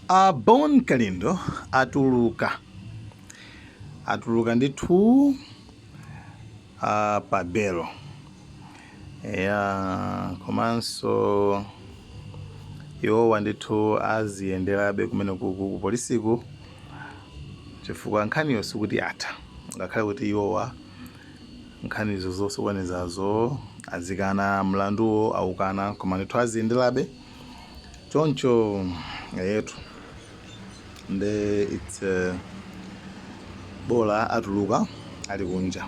Bon Kalindo atuluka ndithu pa belo komanso iwowa ndithu aziyenderabe kumene ku polisiku chifukwa nkhaniyo sikuti atha, ngakhale kuti iwowa nkhanizo zosokonezazo azikana mlanduwo aukana, koma ndithu aziyenderabe choncho yetu nde it's bola atuluka ali kunja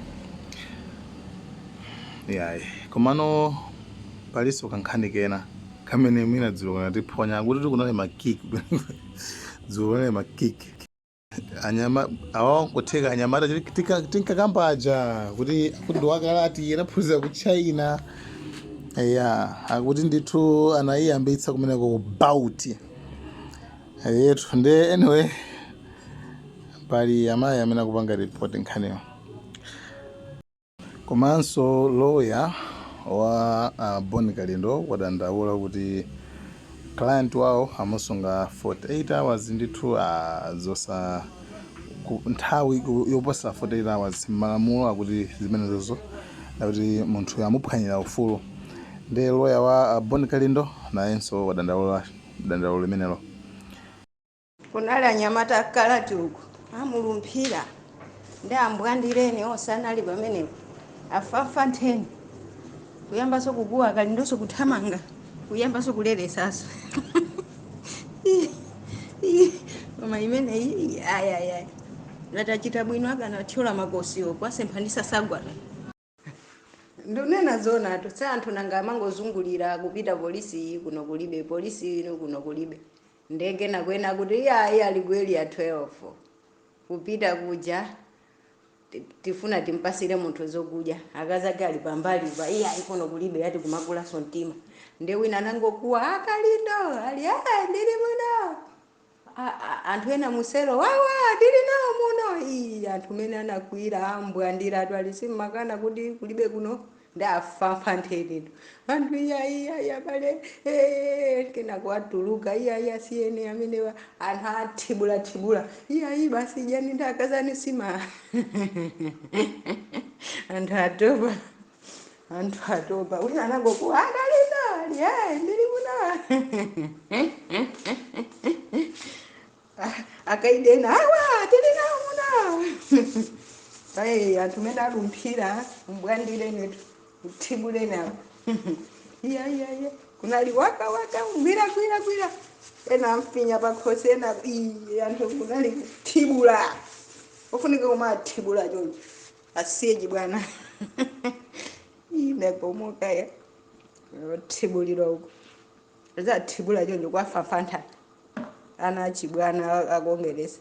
yayi. Komano paliso kankhani kena kamene mwina dzulo kanatiphonya kuti tikunale makiki dzulo makiki anyama awo kutheka anyamata tinkakambaja kuti ndiwakalati anaphunzira ku China akuti ndithu anayiyambitsa kumeneko ku bauti yetu. Nde anyway pali amayi amene akupanga report nkhaniyo, komanso lawyer wa Bon Kalindo wadandaula kuti client wawo amusunga 48 hours ndithu zosa nthawi yoposa 48 hours malamulo akuti zimenezozo akuti munthu amuphwanyira ufulu. Nde lawyer wa Bon Kalindo nayenso wadandaula dandaulo limenelo. Kunali anyamata kalati uko amulumphira ndi ambwandireni osanali pamenepo afafa ntheni kuyambaso kuguwa Kalindonso kuthamanga kuyambaso kuleresaso koma imene iyi ayayaya latachita bwino akanathyola makosiwo kwasemphanisa sagwana. Ndunena zona atu sa anthu nanga amangozungulira kupita polisi kuno kulibe, polisi kuno kulibe. Ndege nakwena kuti iyayi aligweli ya 12 kupita kuja tifuna timpasire munthu zokudya akazake ali pambali pa iyayi kuno kulibe yati kumakulaso mtima. Nde wina nangokuwa Kalindo ali ndili muno anthu ena musero wawa ndili nawo muno anthu mene anakwira ambwandira atu alisimakana kuti kulibe kuno ndafafa nthenitu anthu iyayi abale kena kuatuluka iyayi asiyene amene anthu athibula iyayi basi jani ndakazani sima anthu atopa wina anangokuwa Kalindo ali ndili muno akaidena awa tili nawo muno anthu mene alumphira mbwandire netu uthibule nawo iya kunali waka gwira ena amfinya pakhosi ena anthu kunali kuthibula ofunika koma athibula choncho asiyeji bwana inapomoka ya thibulirwa uko za thibula choncho kwafafantha ana achibwana akongeresa